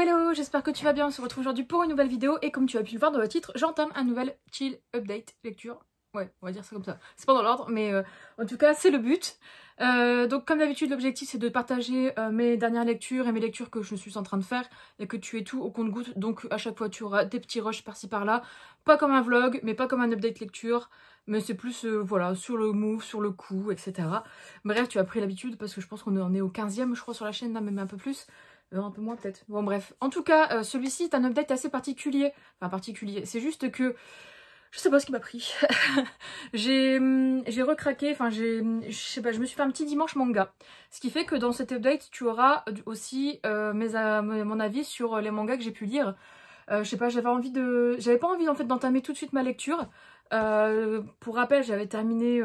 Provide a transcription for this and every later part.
hello, j'espère que tu vas bien, on se retrouve aujourd'hui pour une nouvelle vidéo et comme tu as pu le voir dans le titre, j'entame un nouvel chill update lecture. Ouais, on va dire ça comme ça, c'est pas dans l'ordre mais en tout cas c'est le but. Donc comme d'habitude l'objectif c'est de partager mes dernières lectures et mes lectures que je suis en train de faire et que tu aies tout au compte-gouttes, donc à chaque fois tu auras des petits rushs par-ci par-là, pas comme un vlog mais pas comme un update lecture, mais c'est plus voilà, sur le move, sur le coup, etc. Bref, tu as pris l'habitude parce que je pense qu'on en est au 15e je crois sur la chaîne, là, même un peu plus. Un peu moins peut-être. Bon bref. En tout cas, celui-ci est un update assez particulier. Enfin particulier. C'est juste que je sais pas ce qui m'a pris. j'ai recraqué. Enfin je sais pas. Je me suis fait un petit dimanche manga. Ce qui fait que dans cet update, tu auras aussi mon avis sur les mangas que j'ai pu lire. Je sais pas. J'avais pas envie en fait d'entamer tout de suite ma lecture. Pour rappel, j'avais terminé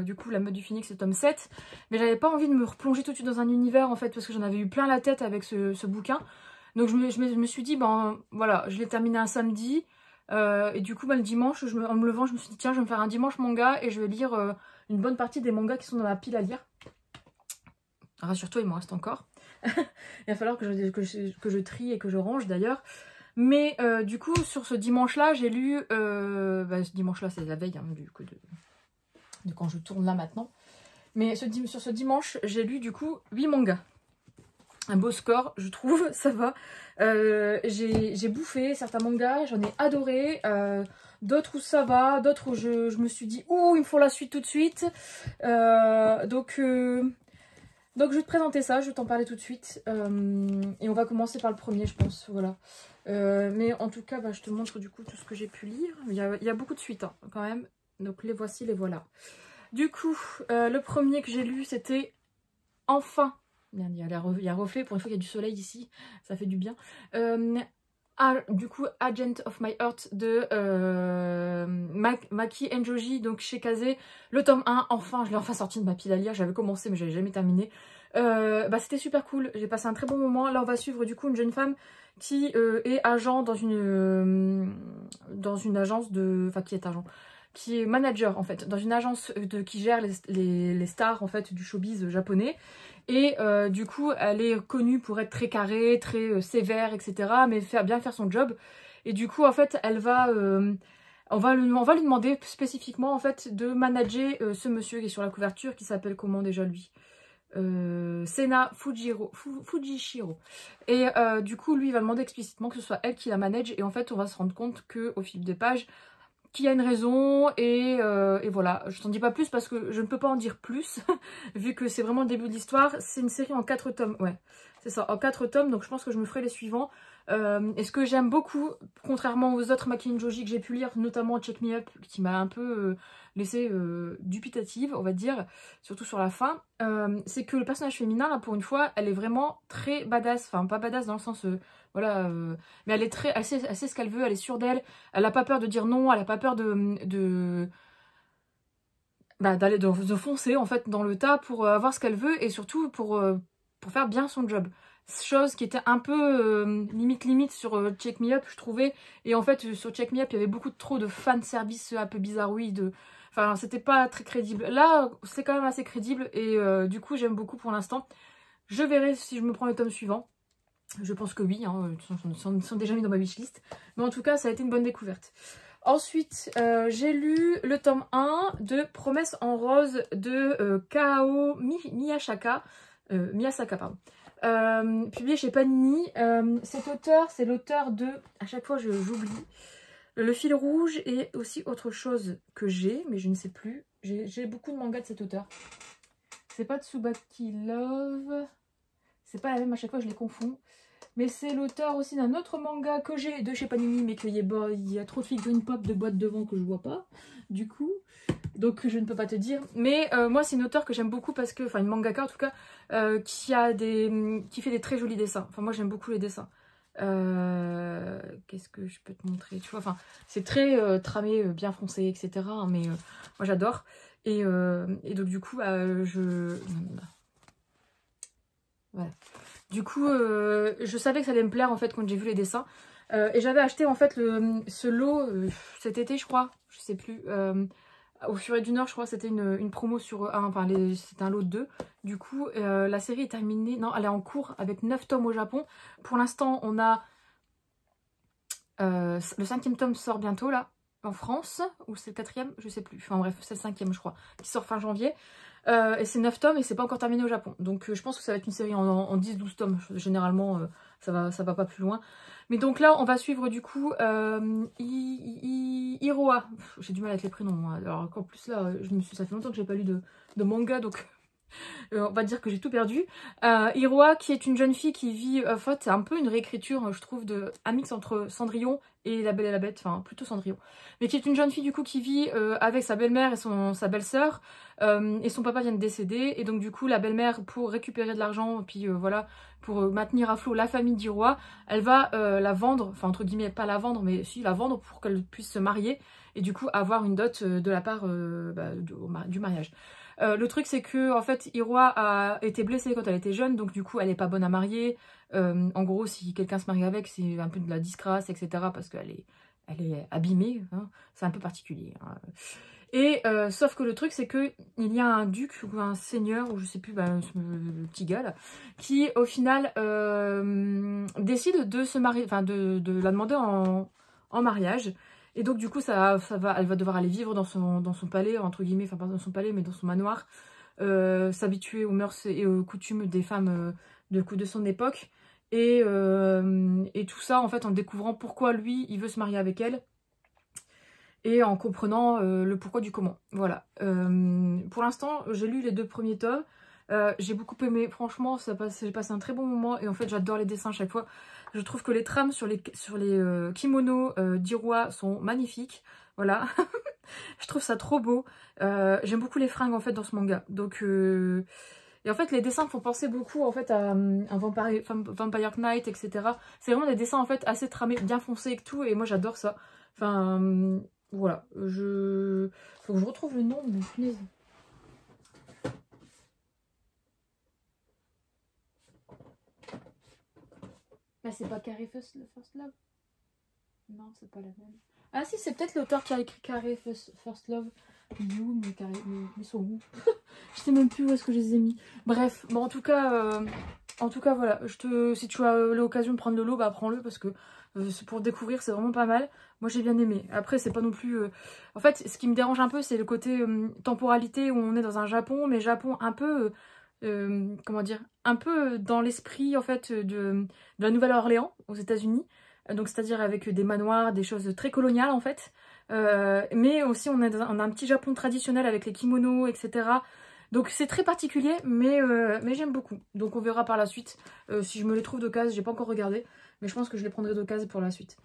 du coup La Meute du Phénix, le tome 7, mais j'avais pas envie de me replonger tout de suite dans un univers en fait parce que j'en avais eu plein la tête avec ce bouquin. Donc je me suis dit, ben voilà, je l'ai terminé un samedi et du coup le dimanche, en me levant, je me suis dit tiens, je vais me faire un dimanche manga et je vais lire une bonne partie des mangas qui sont dans ma pile à lire. Rassure-toi, il m'en reste encore. Il va falloir que je trie et que je range d'ailleurs. Mais du coup, sur ce dimanche-là, j'ai lu... ce dimanche-là, c'est la veille hein, de quand je tourne là maintenant. Mais sur ce dimanche, j'ai lu du coup 8 mangas. Un beau score, je trouve, ça va. J'ai bouffé certains mangas, j'en ai adoré. D'autres où ça va, d'autres où je me suis dit « Ouh, il me faut la suite tout de suite ». Donc je vais te présenter ça, je vais t'en parler tout de suite. Et on va commencer par le premier, je pense, voilà. Mais en tout cas, je te montre du coup tout ce que j'ai pu lire. Il y a beaucoup de suites hein, quand même. Donc les voici, les voilà. Du coup, le premier que j'ai lu, c'était Enfin. Merde, il y a reflet, pour une fois qu'il y a du soleil ici, ça fait du bien. Du coup, Agent of My Heart de Maki Enjoji, donc chez Kazé. Le tome 1, enfin, je l'ai enfin sorti de ma pile à lire. J'avais commencé mais j'avais jamais terminé. C'était super cool, j'ai passé un très bon moment. Là on va suivre du coup une jeune femme qui est agent dans une agence de... Enfin qui est agent, qui est manager en fait, dans une agence qui gère les stars en fait du showbiz japonais. Et du coup elle est connue pour être très carrée, très sévère, etc. Mais bien faire son job. Et du coup en fait elle va... on va lui demander spécifiquement en fait de manager ce monsieur qui est sur la couverture, qui s'appelle comment déjà lui, Sena Fujishiro. Et du coup lui il va demander explicitement que ce soit elle qui la manage, et en fait on va se rendre compte que au fil des pages qu'il y a une raison, et voilà, je t'en dis pas plus parce que je ne peux pas en dire plus vu que c'est vraiment le début de l'histoire. C'est une série en 4 tomes, ouais c'est ça, en 4 tomes, donc je pense que je me ferai les suivants. Et ce que j'aime beaucoup, contrairement aux autres Maki Enjoji que j'ai pu lire, notamment Check Me Up, qui m'a un peu laissée dupitative, on va dire, surtout sur la fin, c'est que le personnage féminin, là, pour une fois, elle est vraiment très badass. Enfin, pas badass dans le sens, voilà, mais elle est elle sait ce qu'elle veut, elle est sûre d'elle, elle n'a pas peur de dire non, elle n'a pas peur de foncer, en fait, dans le tas pour avoir ce qu'elle veut, et surtout pour faire bien son job. Chose qui était un peu limite sur Check Me Up, je trouvais. Et en fait, sur Check Me Up, il y avait beaucoup trop de fan service un peu bizarroïde. Enfin, c'était pas très crédible. Là, c'est quand même assez crédible. Et du coup, j'aime beaucoup pour l'instant. Je verrai si je me prends le tome suivant. Je pense que oui, hein, ils sont déjà mis dans ma wishlist. Mais en tout cas, ça a été une bonne découverte. Ensuite, j'ai lu le tome 1 de Promesse en rose de Kao Miyasaka. Miyasaka, pardon. Publié chez Panini. Cet auteur, c'est l'auteur de... À chaque fois, j'oublie. Le fil rouge et aussi autre chose que j'ai, mais je ne sais plus. J'ai beaucoup de mangas de cet auteur. C'est pas Tsubaki Love. C'est pas la même, à chaque fois, je les confonds. Mais c'est l'auteur aussi d'un autre manga que j'ai de chez Panini, mais qu'il y a trop de figurines pop de boîte devant que je vois pas. Du coup... Donc je ne peux pas te dire, mais moi c'est une auteure que j'aime beaucoup parce que, enfin une mangaka en tout cas, qui fait des très jolis dessins. Enfin moi j'aime beaucoup les dessins. Qu'est-ce que je peux te montrer, tu vois, enfin c'est très tramé, bien foncé, etc. Hein, mais moi j'adore. Et donc du coup voilà. Du coup je savais que ça allait me plaire en fait quand j'ai vu les dessins. Et j'avais acheté en fait ce lot cet été je crois, je sais plus. Au Furet du Nord, je crois que c'était une promo sur un, enfin c'était un lot de 2. Du coup, la série est terminée, non, elle est en cours avec 9 tomes au Japon. Pour l'instant, on a le 5e tome sort bientôt là, en France, ou c'est le 4e, je sais plus. Enfin bref, c'est le 5e je crois, qui sort fin janvier. Et c'est 9 tomes et c'est pas encore terminé au Japon. Donc je pense que ça va être une série en 10-12 tomes. Généralement, ça va pas plus loin. Mais donc là, on va suivre du coup Iroha. J'ai du mal avec les prénoms. Moi. Alors qu'en plus là, ça fait longtemps que j'ai pas lu de manga, donc on va dire que j'ai tout perdu. Iroha, qui est une jeune fille qui vit, en fait, c'est un peu une réécriture, je trouve, un mix entre Cendrillon et La Belle et la Bête, enfin plutôt Cendrillon. Mais qui est une jeune fille du coup qui vit avec sa belle-mère et sa belle-sœur, et son papa vient de décéder, et donc du coup la belle-mère, pour récupérer de l'argent, puis voilà, pour maintenir à flot la famille d'Iroha, elle va la vendre, enfin entre guillemets, pas la vendre, mais si la vendre pour qu'elle puisse se marier, et du coup avoir une dot de la part du mariage. Le truc c'est que en fait Iroha a été blessée quand elle était jeune, donc du coup elle est pas bonne à marier. En gros, si quelqu'un se marie avec, c'est un peu de la disgrâce, etc. parce qu'elle est abîmée, hein. C'est un peu particulier. Hein. Et sauf que le truc c'est que il y a un duc ou un seigneur, ou je sais plus, le petit gars là, qui au final décide de se marier, enfin de la demander en mariage. Et donc du coup elle va devoir aller vivre dans son palais, entre guillemets, enfin pas dans son palais mais dans son manoir, s'habituer aux mœurs et aux coutumes des femmes de son époque, et tout ça en fait en découvrant pourquoi lui il veut se marier avec elle, et en comprenant le pourquoi du comment. Voilà. Pour l'instant j'ai lu les 2 premiers tomes, j'ai beaucoup aimé, franchement j'ai passé un très bon moment, et en fait j'adore les dessins à chaque fois. Je trouve que les trames sur les kimonos d'Iroha sont magnifiques. Voilà. Je trouve ça trop beau. J'aime beaucoup les fringues en fait dans ce manga. Donc et en fait les dessins me font penser beaucoup en fait à un Vampire Knight, etc. C'est vraiment des dessins en fait assez tramés, bien foncés et tout, et moi j'adore ça. Enfin voilà. Faut que je retrouve le nom, mais punaise. Bah c'est pas Carré First Love? Non, c'est pas la même. Ah si, c'est peut-être l'auteur qui a écrit Carré First Love. You, mais Carré, mais sont où? Je sais même plus où est-ce que je les ai mis. Bref, bon en tout cas voilà. Si tu as l'occasion de prendre le lot, bah prends-le, parce que pour découvrir c'est vraiment pas mal. Moi j'ai bien aimé. Après c'est pas non plus... En fait ce qui me dérange un peu c'est le côté temporalité, où on est dans un Japon, mais Japon un peu... comment dire, un peu dans l'esprit en fait de la Nouvelle-Orléans aux États-Unis, donc c'est-à-dire avec des manoirs, des choses très coloniales en fait, mais aussi on a un petit Japon traditionnel avec les kimonos, etc. Donc c'est très particulier, mais j'aime beaucoup. Donc on verra par la suite si je me les trouve d'occasion. J'ai pas encore regardé, mais je pense que je les prendrai d'occasion pour la suite.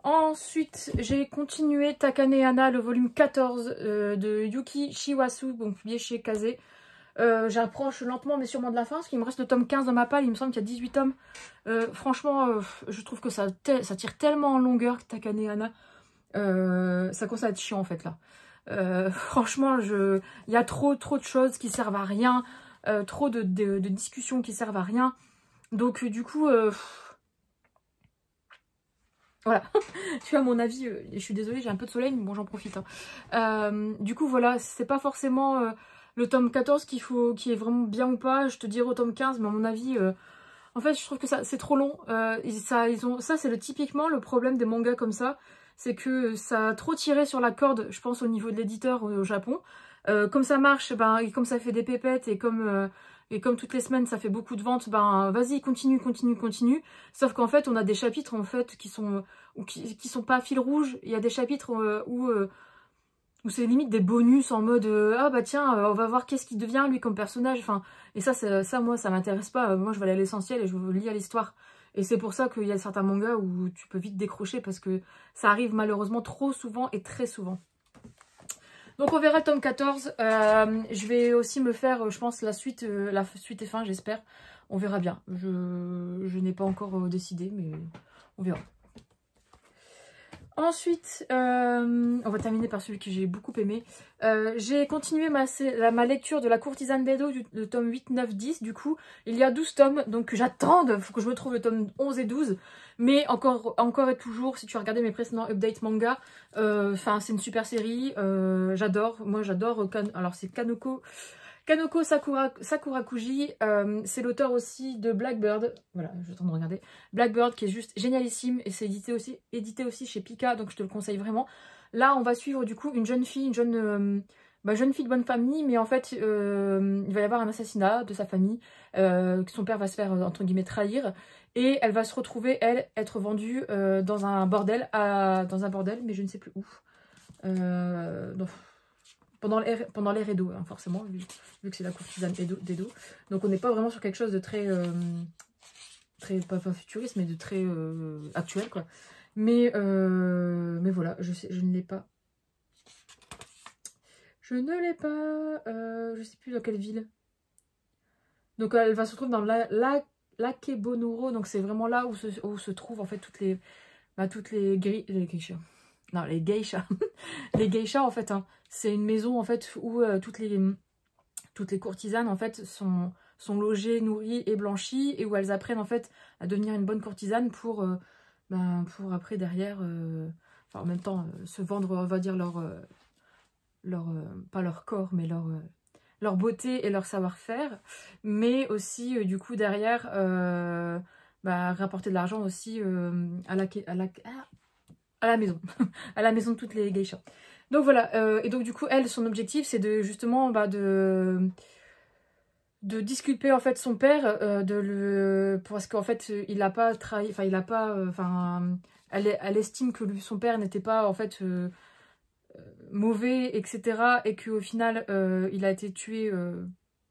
Ensuite, j'ai continué Takane Hana, le volume 14 de Yuki Shiwasu, donc publié chez Kazé. J'approche lentement mais sûrement de la fin, parce qu'il me reste le tome 15 dans ma palle, il me semble qu'il y a 18 tomes. Franchement, je trouve que ça tire tellement en longueur, Takane Hana. Ça commence à être chiant en fait là. Franchement, il y a trop de choses qui servent à rien, trop de discussions qui servent à rien. Donc du coup... Voilà, tu as mon avis, je suis désolée, j'ai un peu de soleil, mais bon j'en profite. Hein. Du coup voilà, c'est pas forcément le tome 14 qui est vraiment bien ou pas, je te dirais au tome 15, mais à mon avis, en fait je trouve que c'est trop long. Ça c'est typiquement le problème des mangas comme ça, c'est que ça a trop tiré sur la corde, je pense au niveau de l'éditeur au Japon. Comme ça marche, et comme ça fait des pépettes, et comme toutes les semaines ça fait beaucoup de ventes, vas-y continue. Sauf qu'en fait on a des chapitres en fait qui sont pas à fil rouge. Il y a des chapitres où c'est limite des bonus en mode ah bah tiens on va voir qu'est-ce qu'il devient lui comme personnage. Enfin, et ça moi ça m'intéresse pas. Moi je vais aller à l'essentiel et je veux lire l'histoire. Et c'est pour ça qu'il y a certains mangas où tu peux vite décrocher, parce que ça arrive malheureusement trop souvent et très souvent. Donc on verra le tome 14. Je vais aussi me faire, je pense, la suite et fin, j'espère. On verra bien. Je n'ai pas encore décidé, mais on verra. Ensuite, on va terminer par celui que j'ai beaucoup aimé. J'ai continué ma lecture de La Courtisane d'Edo, le tome 8, 9, 10. Du coup, il y a 12 tomes, donc j'attends, il faut que je me trouve le tome 11 et 12. Mais encore et toujours, si tu as regardé mes précédents updates manga, c'est une super série, j'adore. Moi j'adore, alors c'est Kanoko Sakurakuji, c'est l'auteur aussi de Blackbird, voilà, je tente de regarder, Blackbird qui est juste génialissime et c'est édité aussi chez Pika, donc je te le conseille vraiment. Là on va suivre du coup une jeune fille, jeune fille de bonne famille, mais en fait il va y avoir un assassinat de sa famille, que son père va se faire entre guillemets trahir, et elle va se retrouver, elle, être vendue dans un bordel, mais je ne sais plus où. Donc, pendant l'ère Edo, hein, forcément, vu que c'est la courtisane d'Edo. Donc on n'est pas vraiment sur quelque chose de très, pas futuriste, mais de très actuel, quoi. Mais voilà, je ne l'ai pas. Je ne l'ai pas, je sais plus dans quelle ville. Donc elle va se retrouver dans l'Akebonuro, donc c'est vraiment là où se trouvent en fait toutes les geishas. Non, les geishas. Les geishas, en fait, hein, c'est une maison, en fait, où toutes les courtisanes, en fait, sont logées, nourries et blanchies, et où elles apprennent, en fait, à devenir une bonne courtisane pour après, derrière, en même temps, se vendre, on va dire, pas leur corps, mais leur beauté et leur savoir-faire, mais aussi, du coup, derrière, rapporter de l'argent aussi à la maison, à la maison de toutes les geishas. Donc voilà, et donc du coup, elle, son objectif, c'est de justement de disculper en fait son père, parce qu'en fait, il n'a pas trahi, enfin il n'a pas, elle estime que son père n'était pas en fait mauvais, etc. Et qu'au final, il a été tué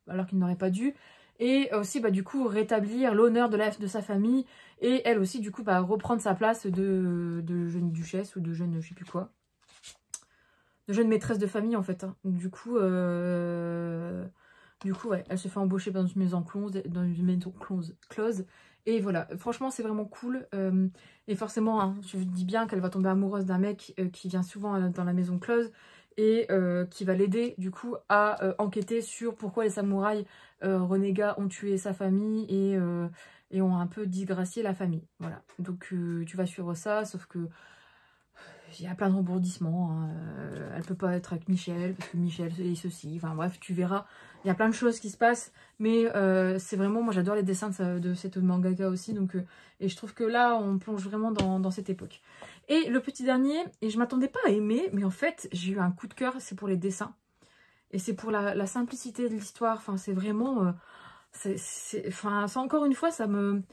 alors qu'il n'aurait pas dû. Et aussi, du coup, rétablir l'honneur de sa famille. Et elle aussi, du coup, reprendre sa place de jeune duchesse ou de jeune, je sais plus quoi. De jeune maîtresse de famille, en fait. Hein. Du coup, ouais, elle se fait embaucher dans une maison close. Et voilà, franchement, c'est vraiment cool. Et forcément, hein, je dis bien qu'elle va tomber amoureuse d'un mec qui vient souvent dans la maison close. Et qui va l'aider du coup à enquêter sur pourquoi les samouraïs renégats ont tué sa famille et ont un peu disgracié la famille. Voilà, donc tu vas suivre ça, sauf que il y a plein de rebondissements. Hein. Elle peut pas être avec Michel parce que Michel est ceci. Enfin bref, tu verras. Il y a plein de choses qui se passent. Mais c'est vraiment, moi j'adore les dessins de cette mangaka aussi. Donc, et je trouve que là, on plonge vraiment dans cette époque. Et le petit dernier, et je m'attendais pas à aimer, mais en fait, j'ai eu un coup de cœur, c'est pour les dessins. Et c'est pour la simplicité de l'histoire. Enfin, c'est vraiment... encore une fois, ça me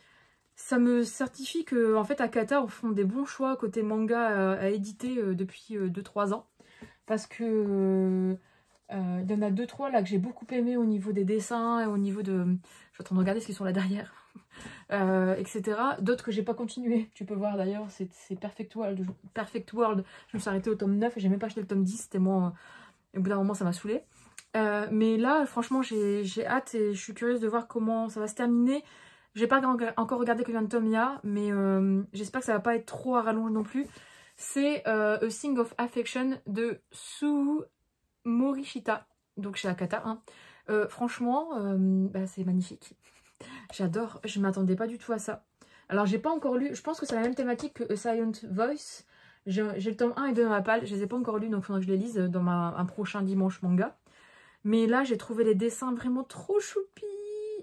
certifie que en fait Akata font des bons choix côté manga à éditer depuis 2-3 ans. Parce que il y en a 2-3 là que j'ai beaucoup aimé au niveau des dessins et au niveau de... Je suis en train de regarder ce qu'ils sont là derrière. Etc. D'autres que j'ai pas continué. Tu peux voir d'ailleurs, c'est Perfect World. Je me suis arrêtée au tome 9 et j'ai même pas acheté le tome 10. Tellement, au bout d'un moment ça m'a saoulée. Mais là franchement j'ai hâte et je suis curieuse de voir comment ça va se terminer. J'ai pas encore regardé combien de tomes il y a, mais j'espère que ça va pas être trop à rallonge non plus. C'est A Thing of Affection de Sue Morishita, donc chez Akata. Hein. Franchement, c'est magnifique. J'adore, je m'attendais pas du tout à ça. Alors j'ai pas encore lu, je pense que c'est la même thématique que A Silent Voice. J'ai le tome 1 et 2 dans ma palle, je les ai pas encore lus, donc il faudra que je les lise dans un prochain dimanche manga. Mais là j'ai trouvé les dessins vraiment trop choupis.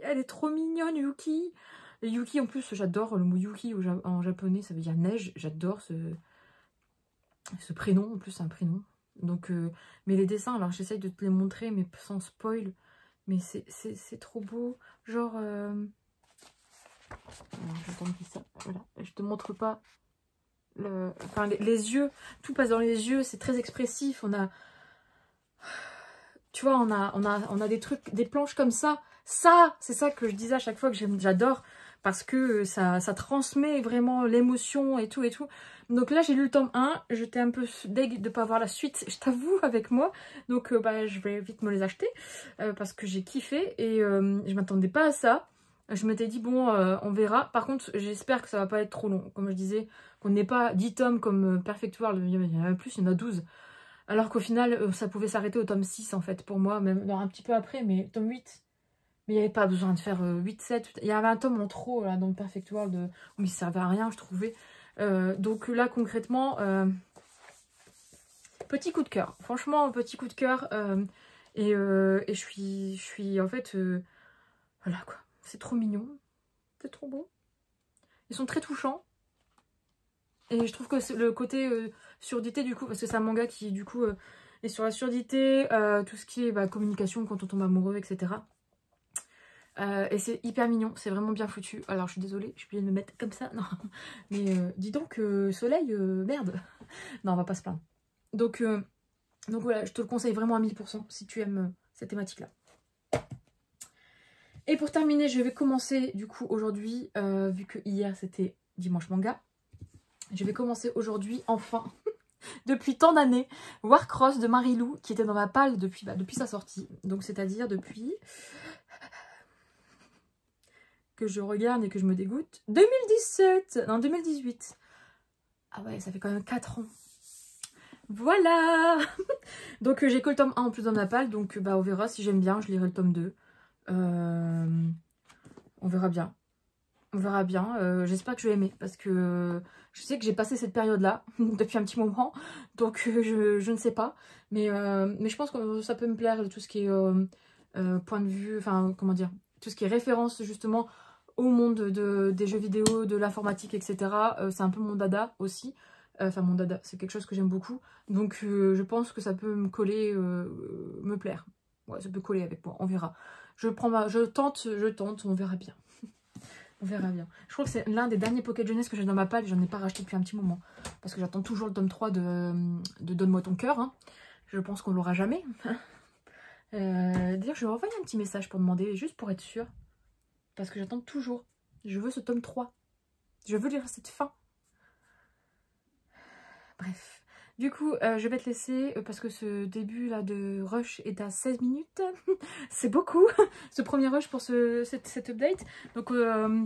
Elle est trop mignonne, Yuki. Et Yuki, en plus, j'adore le mot Yuki en japonais, ça veut dire neige. J'adore ce prénom, en plus, c'est un prénom. Donc, mais les dessins, alors j'essaye de te les montrer, mais sans spoil. Mais c'est trop beau. Genre, alors, j'attends ça. Voilà, je te montre pas. Les yeux, tout passe dans les yeux, c'est très expressif. On a. Tu vois, on a des trucs, des planches comme ça. Ça, c'est ça que je disais à chaque fois que j'adore. Parce que ça transmet vraiment l'émotion et tout et tout. Donc là, j'ai lu le tome 1. J'étais un peu deg de ne pas avoir la suite, je t'avoue, avec moi. Donc je vais vite me les acheter. Parce que j'ai kiffé. Et je m'attendais pas à ça. Je m'étais dit, bon, on verra. Par contre, j'espère que ça va pas être trop long. Comme je disais, qu'on n'ait pas 10 tomes comme Perfect World, il y en a plus, il y en a 12. Alors qu'au final, ça pouvait s'arrêter au tome 6 en fait, pour moi, même un petit peu après, mais tome 8. Mais il n'y avait pas besoin de faire 8, 7. Il y avait un tome en trop là, dans le Perfect World où il ne servait à rien, je trouvais. Donc là, concrètement, petit coup de cœur. Franchement, petit coup de cœur. Et je suis en fait... voilà quoi. C'est trop mignon. C'est trop beau. Ils sont très touchants. Et je trouve que le côté surdité du coup, parce que c'est un manga qui du coup est sur la surdité, tout ce qui est communication quand on tombe amoureux, etc. Et c'est hyper mignon, c'est vraiment bien foutu. Alors je suis désolée, je suis obligée de me mettre comme ça. Non, mais dis donc, soleil, merde. Non, on va pas se plaindre. Donc voilà, je te le conseille vraiment à 1000% si tu aimes cette thématique-là. Et pour terminer, je vais commencer du coup aujourd'hui, vu que hier c'était dimanche manga. Je vais commencer aujourd'hui, enfin, depuis tant d'années, Warcross de Marilou, qui était dans ma palle depuis sa sortie. Donc c'est-à-dire depuis... que je regarde et que je me dégoûte. 2017, non 2018. Ah ouais, ça fait quand même 4 ans. Voilà. Donc j'ai que le tome 1 en plus dans ma palle, donc on verra si j'aime bien, je lirai le tome 2. On verra bien. On verra bien. J'espère que je vais aimer, parce que je sais que j'ai passé cette période-là depuis un petit moment, donc je ne sais pas. Mais je pense que ça peut me plaire, tout ce qui est point de vue, enfin comment dire, tout ce qui est référence justement au monde des jeux vidéo, de l'informatique, etc. C'est un peu mon dada aussi. Enfin mon dada, c'est quelque chose que j'aime beaucoup. Donc je pense que ça peut me coller, me plaire. Ouais, ça peut coller avec moi, on verra. Je tente, on verra bien. On verra bien. Je crois que c'est l'un des derniers Pocket Jeunesse que j'ai dans ma palle. J'en ai pas racheté depuis un petit moment. Parce que j'attends toujours le tome 3 de Donne-moi ton cœur. Hein. Je pense qu'on l'aura jamais. D'ailleurs, je vais envoyer un petit message pour demander, juste pour être sûre. Parce que j'attends toujours. Je veux ce tome 3. Je veux lire cette fin. Bref. Du coup, je vais te laisser parce que ce début là de rush est à 16 minutes. C'est beaucoup, ce premier rush pour cet update. Donc, je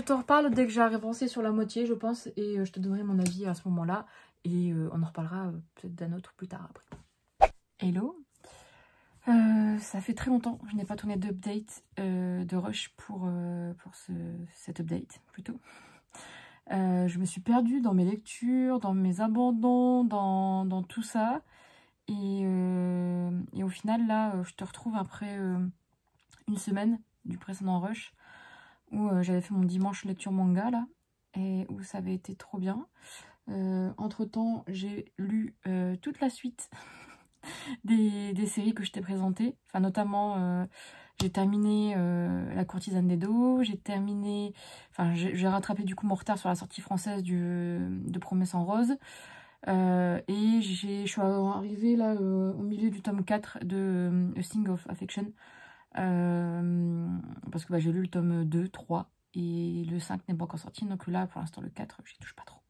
te reparle dès que j'ai avancé sur la moitié, je pense. Et je te donnerai mon avis à ce moment-là. Et on en reparlera peut-être d'un autre plus tard après. Hello. Ça fait très longtemps que je n'ai pas tourné d'update de rush pour cet update plutôt. Je me suis perdue dans mes lectures, dans mes abandons, dans tout ça. Et au final, là, je te retrouve après une semaine du précédent rush où j'avais fait mon dimanche lecture manga, là, et où ça avait été trop bien. Entre-temps, j'ai lu toute la suite des séries que je t'ai présentées. Enfin, notamment... j'ai terminé La courtisane d'Edo, j'ai terminé... Enfin, j'ai rattrapé du coup mon retard sur la sortie française de Promesse en rose. Et je suis arrivée là au milieu du tome 4 de A Thing of Affection. Parce que j'ai lu le tome 2, 3 et le 5 n'est pas encore sorti. Donc là, pour l'instant, le 4, j'y touche pas trop.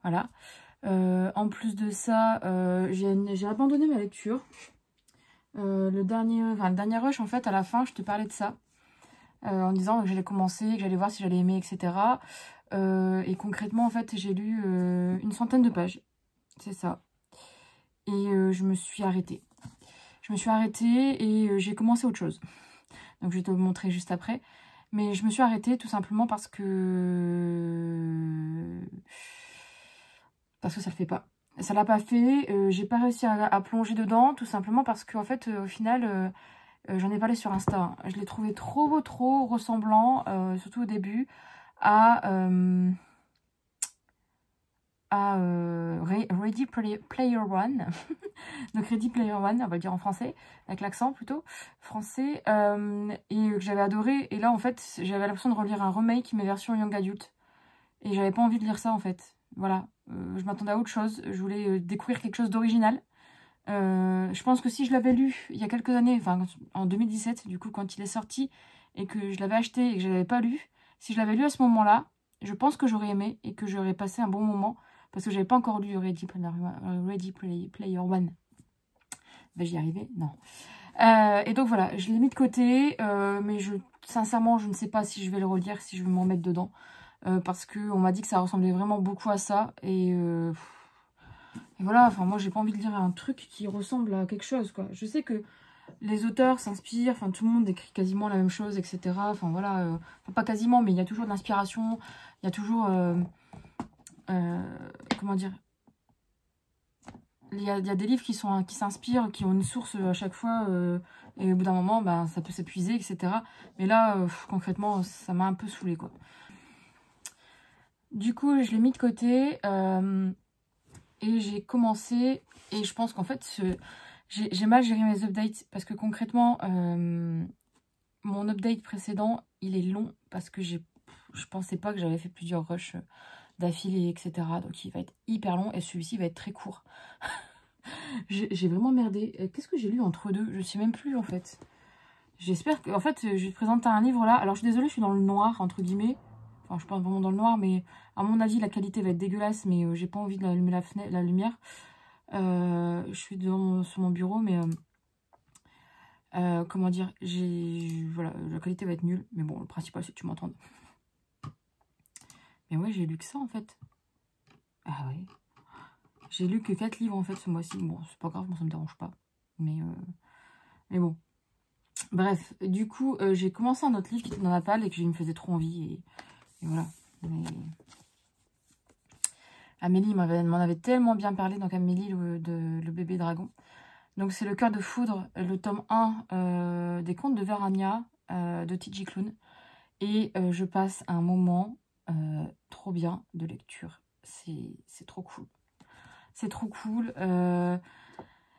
Voilà. En plus de ça, j'ai abandonné ma lecture. Le dernier rush, en fait, à la fin, je te parlais de ça. En disant que j'allais commencer, que j'allais voir si j'allais aimer, etc. Et concrètement, en fait, j'ai lu une centaine de pages. C'est ça. Et je me suis arrêtée. Je me suis arrêtée et j'ai commencé autre chose. Donc, je vais te le montrer juste après. Mais je me suis arrêtée tout simplement parce que ça le fait pas. Ça l'a pas fait, j'ai pas réussi à plonger dedans, tout simplement parce qu'en fait, au final, j'en ai parlé sur Insta. Hein. Je l'ai trouvé trop ressemblant, surtout au début, à Ready Player One. Donc Ready Player One, on va le dire en français, avec l'accent plutôt, français, et que j'avais adoré. Et là, en fait, j'avais l'impression de relire un remake, mais version young adulte. Et j'avais pas envie de lire ça, en fait. Voilà. Je m'attendais à autre chose, je voulais découvrir quelque chose d'original. Je pense que si je l'avais lu il y a quelques années, enfin en 2017 du coup quand il est sorti, et que je l'avais acheté et que je l'avais pas lu, si je l'avais lu à ce moment-là, je pense que j'aurais aimé et que j'aurais passé un bon moment, parce que j'avais pas encore lu Ready Player One. Ben, j'y arrivais, non. Et donc voilà, je l'ai mis de côté, mais sincèrement je ne sais pas si je vais le relire, si je vais m'en mettre dedans. parce qu'on m'a dit que ça ressemblait vraiment beaucoup à ça. Et voilà, enfin moi j'ai pas envie de lire un truc qui ressemble à quelque chose, quoi. Je sais que les auteurs s'inspirent, enfin tout le monde écrit quasiment la même chose, etc. Enfin voilà, enfin, pas quasiment, mais il y a toujours de l'inspiration, il y a toujours, comment dire, il y a des livres qui s'inspirent, qui ont une source à chaque fois, et au bout d'un moment, bah, ça peut s'épuiser, etc. Mais là, concrètement, ça m'a un peu saoulée, quoi. Du coup, je l'ai mis de côté, et j'ai commencé, et je pense qu'en fait, j'ai mal géré mes updates, parce que concrètement, mon update précédent, il est long, parce que je pensais pas que j'avais fait plusieurs rushs d'affilée, etc. Donc il va être hyper long, et celui-ci va être très court. J'ai vraiment merdé. Qu'est-ce que j'ai lu entre deux? Je sais même plus, en fait. J'espère que... En fait, je vais te présenter un livre, là. Alors, je suis désolée, je suis dans le noir, entre guillemets. Enfin, je suis pas vraiment dans le noir, mais à mon avis, la qualité va être dégueulasse, mais j'ai pas envie de allumer la lumière. Je suis sur mon bureau, mais... comment dire, voilà, la qualité va être nulle. Mais bon, le principal, c'est que tu m'entendes. Mais ouais, j'ai lu que ça, en fait. Ah ouais. J'ai lu que 4 livres, en fait, ce mois-ci. Bon, c'est pas grave, moi, ça me dérange pas. Mais bon. Bref, du coup, j'ai commencé un autre livre qui était dans la palle et que je me faisait trop envie. Et voilà. Mais... Amélie m'en avait tellement bien parlé. Donc, Amélie, le bébé dragon. Donc, c'est Le Cœur de Foudre, le tome 1 des Contes de Verania de T.J. Klune. Et je passe un moment trop bien de lecture. C'est trop cool. C'est trop cool.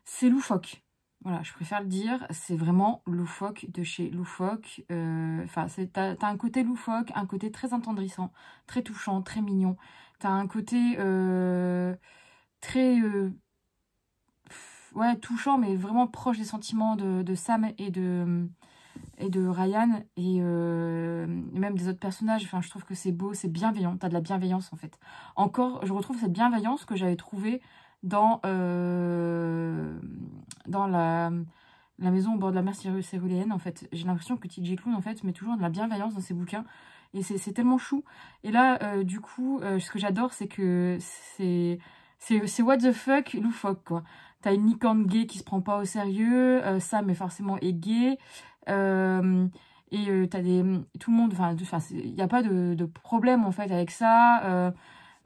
C'est loufoque. Voilà, je préfère le dire. C'est vraiment loufoque de chez loufoque. Enfin, t'as un côté loufoque, un côté très attendrissant, très touchant, très mignon. T'as un côté très... ouais, touchant, mais vraiment proche des sentiments de Sam et de Ryan. Et même des autres personnages. Enfin, je trouve que c'est beau, c'est bienveillant. T'as de la bienveillance, en fait. Encore, je retrouve cette bienveillance que j'avais trouvée dans la maison au bord de la mer céruléenne, en fait. J'ai l'impression que T.J. Klune, en fait, met toujours de la bienveillance dans ses bouquins. Et c'est tellement chou. Et là, du coup, ce que j'adore, c'est que c'est what the fuck loufoque, quoi. T'as une licorne gay qui se prend pas au sérieux. Sam est forcément gay. T'as tout le monde... Enfin, il n'y a pas de problème, en fait, avec ça.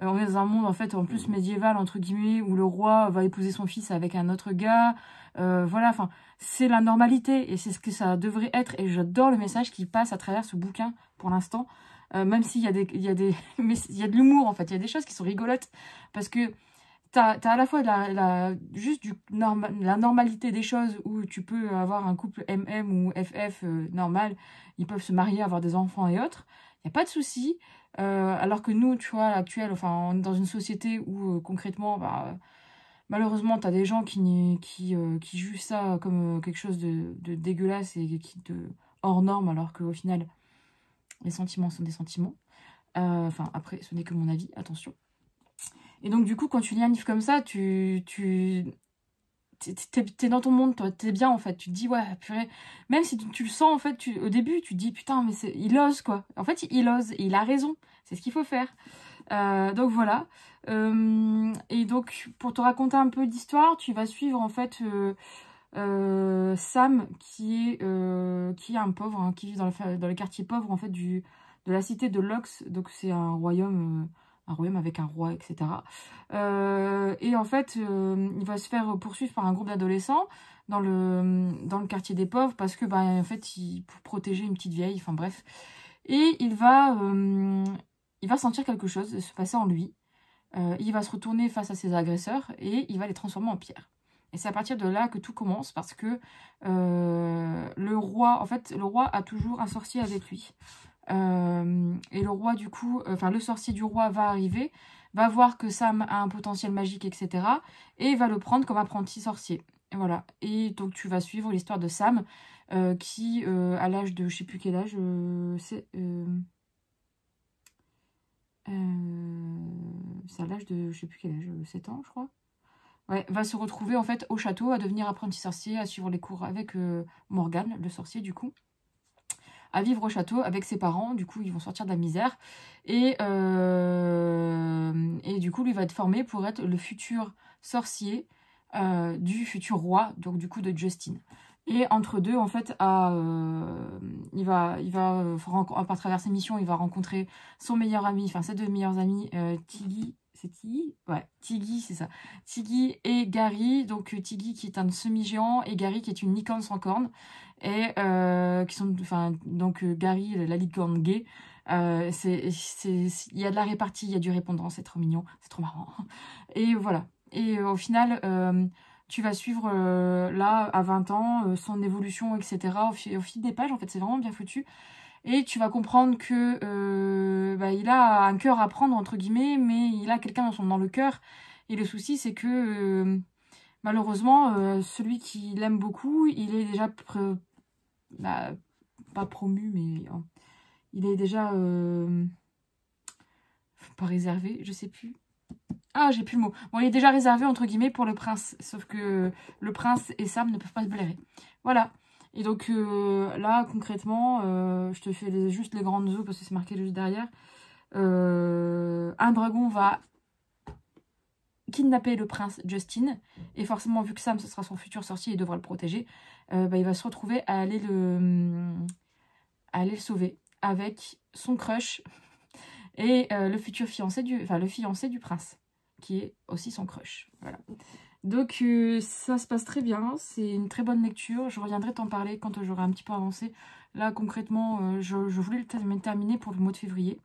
On est dans un monde, en fait, en plus médiéval, entre guillemets, où le roi va épouser son fils avec un autre gars. Voilà, enfin, c'est la normalité et c'est ce que ça devrait être. Et j'adore le message qui passe à travers ce bouquin, pour l'instant. Même s'il y a mais il y a de l'humour, en fait. Il y a des choses qui sont rigolotes. Parce que t'as à la fois juste la normalité des choses où tu peux avoir un couple MM ou FF normal. Ils peuvent se marier, avoir des enfants et autres. Il n'y a pas de souci. Alors que nous, tu vois, à l'actuel, enfin, on est dans une société où concrètement, bah, malheureusement, tu as des gens qui jugent ça comme quelque chose de dégueulasse et de hors norme, alors qu'au final, les sentiments sont des sentiments. Enfin, après, ce n'est que mon avis, attention. Et donc, du coup, quand tu lis un livre comme ça, t'es dans ton monde, toi, t'es bien, en fait. Tu te dis, ouais, purée. Même si tu le sens, en fait, au début, tu te dis, putain, mais il ose, quoi. En fait, il ose, et il a raison. C'est ce qu'il faut faire. Donc, voilà. Et donc, pour te raconter un peu d'histoire, tu vas suivre, en fait, Sam, qui est un pauvre, hein, qui vit dans le quartier pauvre, en fait, de la cité de Lox. Donc, c'est un royaume avec un roi, etc. Et en fait, il va se faire poursuivre par un groupe d'adolescents dans le quartier des pauvres parce que, bah, en fait, pour protéger une petite vieille, enfin bref. Et il va sentir quelque chose se passer en lui. Il va se retourner face à ses agresseurs et il va les transformer en pierre. Et c'est à partir de là que tout commence parce que le roi a toujours un sorcier avec lui. Et le roi, du coup, le sorcier du roi va arriver, va voir que Sam a un potentiel magique, etc. Et va le prendre comme apprenti sorcier. Et voilà. Et donc, tu vas suivre l'histoire de Sam, qui, à l'âge de, je sais plus quel âge, c'est à l'âge de, je sais plus quel âge, 7 ans, je crois. Ouais, va se retrouver, en fait, au château, à devenir apprenti sorcier, à suivre les cours avec Morgane, le sorcier, du coup. à vivre au château avec ses parents. Du coup, ils vont sortir de la misère. Et du coup, lui va être formé pour être le futur sorcier du futur roi, donc du coup de Justin. Et entre deux, en fait, il va par travers ses missions, il va rencontrer son meilleur ami, enfin ses 2 meilleurs amis, Tiggy. C'est Tiggy? Ouais, Tiggy, c'est ça. Tiggy et Gary. Donc Tiggy qui est un semi-géant et Gary qui est une licorne sans cornes. Et qui sont, enfin, donc Gary, la licorne gay. Il y a de la répartie, il y a du répondant, c'est trop mignon, c'est trop marrant. Et voilà. Et au final, tu vas suivre là, à 20 ans, son évolution, etc. Au fil des pages, en fait, c'est vraiment bien foutu. Et tu vas comprendre que il a un cœur à prendre, entre guillemets, mais il a quelqu'un dans le cœur. Et le souci, c'est que malheureusement, celui qui l'aime beaucoup, il est déjà pas promu, mais il est déjà pas réservé, je sais plus. Ah, j'ai plus le mot. Bon, il est déjà réservé, entre guillemets, pour le prince. Sauf que le prince et Sam ne peuvent pas se blairer. Voilà. Et donc, là, concrètement, je te fais juste les grandes os parce que c'est marqué juste derrière. Un dragon va kidnapper le prince Justin. Et forcément, vu que Sam, ce sera son futur sorcier, il devra le protéger. Il va se retrouver à aller le sauver avec son crush et le futur fiancé le fiancé du prince, qui est aussi son crush. Voilà. Donc ça se passe très bien, c'est une très bonne lecture. Je reviendrai t'en parler quand j'aurai un petit peu avancé. Là concrètement, je voulais le terminer pour le mois de février.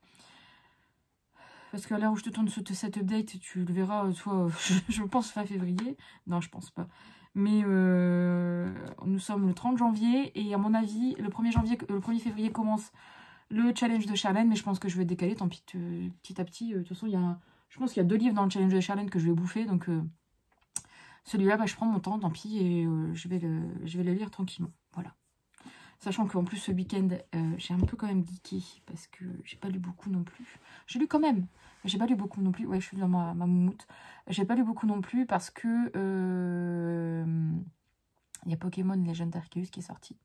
Parce qu'à l'heure où je te tourne cette update, tu le verras, soit je pense fin février. Non, je pense pas. Mais nous sommes le 30 janvier et à mon avis, le 1er février commence le challenge de Charlène. Mais je pense que je vais décaler, tant pis, petit à petit. De toute façon, je pense qu'il y a 2 livres dans le challenge de Charlène que je vais bouffer. Donc celui-là, je prends mon temps, tant pis, et je vais le lire tranquillement. Voilà. Sachant qu'en plus, ce week-end, j'ai un peu quand même geeké, parce que j'ai pas lu beaucoup non plus. J'ai lu quand même, mais j'ai pas lu beaucoup non plus. Ouais, je suis dans ma moumoute. J'ai pas lu beaucoup non plus, parce que il y a Pokémon Legend Arceus qui est sorti.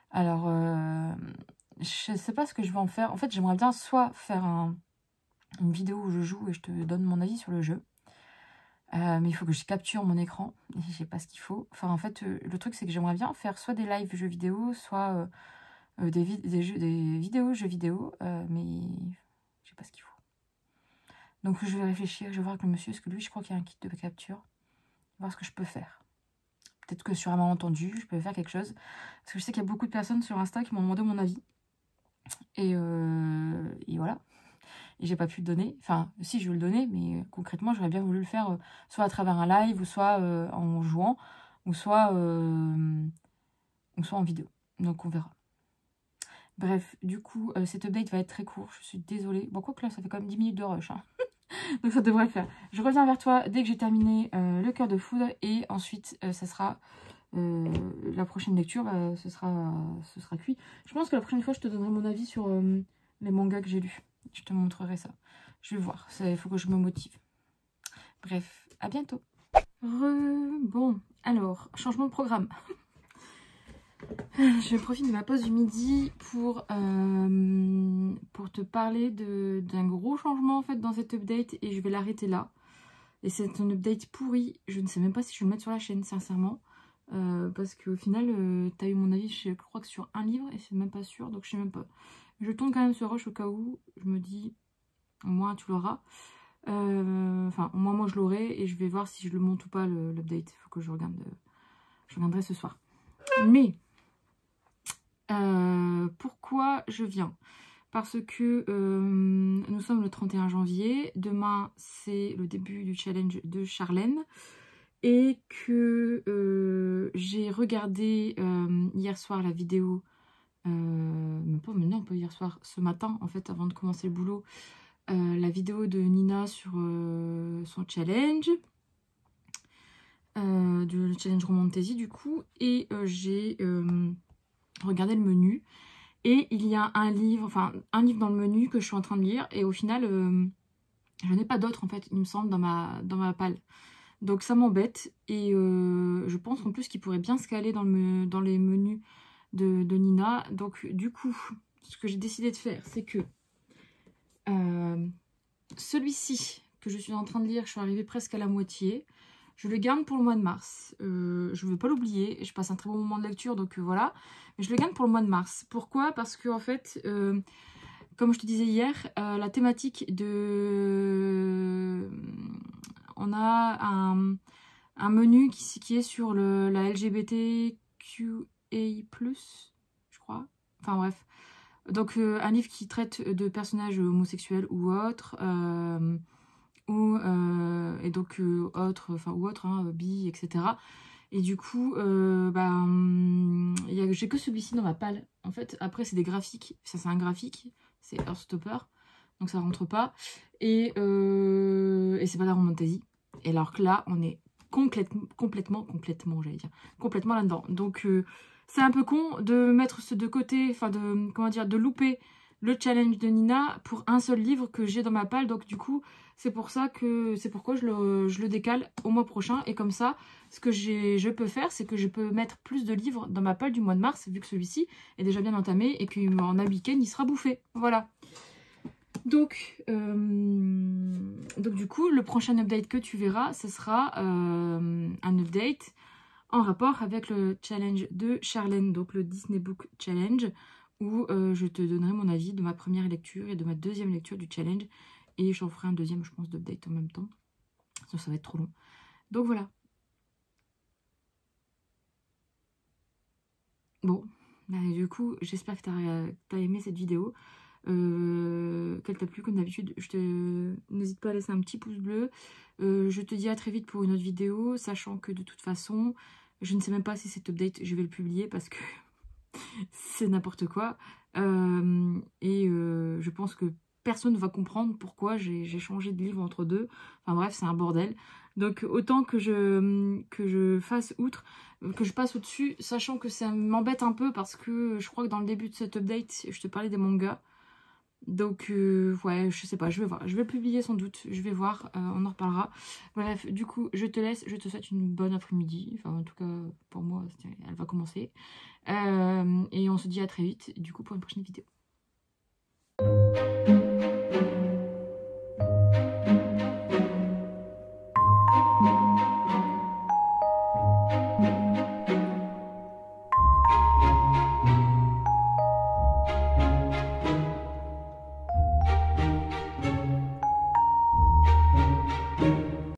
Alors, je sais pas ce que je vais en faire. En fait, j'aimerais bien soit faire une vidéo où je joue et je te donne mon avis sur le jeu. Mais il faut que je capture mon écran. Je sais pas ce qu'il faut. Enfin, en fait, le truc, c'est que j'aimerais bien faire soit des lives jeux vidéo, soit des vidéos jeux vidéo. Mais je sais pas ce qu'il faut. Donc, je vais réfléchir. Je vais voir avec le monsieur. Parce que lui, je crois qu'il y a un kit de capture. Voir ce que je peux faire. Peut-être que sur un malentendu, je peux faire quelque chose. Parce que je sais qu'il y a beaucoup de personnes sur Insta qui m'ont demandé mon avis. Et voilà. Et j'ai pas pu le donner. Enfin, si, je vais le donner, mais concrètement, j'aurais bien voulu le faire soit à travers un live, ou soit en jouant, ou soit en vidéo. Donc, on verra. Bref, du coup, cette update va être très courte. Je suis désolée. Bon, quoi que là, ça fait quand même 10 minutes de rush. Hein. Donc, ça devrait le faire. Je reviens vers toi dès que j'ai terminé le cœur de foudre. Et ensuite, ça sera... la prochaine lecture, ce sera cuit. Je pense que la prochaine fois, je te donnerai mon avis sur les mangas que j'ai lus. Je te montrerai ça. Je vais voir. Il faut que je me motive. Bref, à bientôt. Bon, alors, changement de programme. Je profite de ma pause du midi pour te parler d'un gros changement en fait dans cette update. Et je vais l'arrêter là. Et c'est une update pourrie. Je ne sais même pas si je vais le mettre sur la chaîne, sincèrement. Parce qu'au final, t'as eu mon avis, je crois que sur un livre, et c'est même pas sûr, donc je sais même pas. Je tombe quand même sur Rush au cas où, je me dis, au moins tu l'auras. Enfin, au moins moi je l'aurai, et je vais voir si je le monte ou pas l'update. Il faut que je regarde, je regarderai ce soir. Mais, pourquoi je viens? Parce que nous sommes le 31 janvier, demain c'est le début du challenge de Charlène. Et que j'ai regardé hier soir la vidéo, pas hier soir, ce matin en fait, avant de commencer le boulot, la vidéo de Nina sur son challenge, le challenge Romantasy du coup, et j'ai regardé le menu, et il y a un livre dans le menu que je suis en train de lire, et au final, je n'ai pas d'autre en fait, il me semble, dans ma palle. Donc ça m'embête et je pense en plus qu'il pourrait bien se caler dans les menus de Nina. Donc du coup, ce que j'ai décidé de faire, c'est que celui-ci que je suis en train de lire, je suis arrivée presque à la moitié. Je le garde pour le mois de mars. Je ne veux pas l'oublier. Je passe un très bon moment de lecture, donc voilà. Mais je le garde pour le mois de mars. Pourquoi? Parce que en fait, comme je te disais hier, la thématique de... On a un menu qui est sur la LGBTQA+, je crois. Enfin bref. Donc un livre qui traite de personnages homosexuels ou autres, et donc autres, hein, bi, etc. Et du coup, j'ai que celui-ci dans ma palle. En fait, après c'est des graphiques, ça c'est un graphique, c'est Heartstopper, donc ça rentre pas. Et c'est pas d'Aron Fantasy. Et alors que là, on est complètement, j'allais dire, complètement là-dedans. Donc c'est un peu con de mettre ce de côté, enfin de, comment dire, de louper le challenge de Nina pour un seul livre que j'ai dans ma palle. Donc du coup, c'est pourquoi je le décale au mois prochain. Et comme ça, ce que je peux faire, c'est que je peux mettre plus de livres dans ma palle du mois de mars, vu que celui-ci est déjà bien entamé et qu'en un week-end, il sera bouffé. Voilà. Donc du coup, le prochain update que tu verras, ce sera un update en rapport avec le challenge de Charlène, donc le Disney Book Challenge, où je te donnerai mon avis de ma première lecture et de ma deuxième lecture du challenge. Et j'en ferai un deuxième, je pense, d'update en même temps. Sinon, ça va être trop long. Donc voilà. Bon, bah, du coup, j'espère que tu as aimé cette vidéo. Qu'elle t'a plu comme d'habitude. N'hésite pas à laisser un petit pouce bleu. Je te dis à très vite pour une autre vidéo, sachant que de toute façon, je ne sais même pas si cet update, je vais le publier parce que c'est n'importe quoi. Je pense que personne ne va comprendre pourquoi j'ai changé de livre entre deux. Enfin bref, c'est un bordel. Donc autant que je fasse outre, que je passe au-dessus, sachant que ça m'embête un peu parce que je crois que dans le début de cet update, je te parlais des mangas. Donc ouais, je sais pas, je vais voir. Je vais le publier sans doute, je vais voir, on en reparlera. Bref, du coup, je te laisse, je te souhaite une bonne après-midi. Enfin, en tout cas, pour moi, elle va commencer. Et on se dit à très vite, du coup, pour une prochaine vidéo.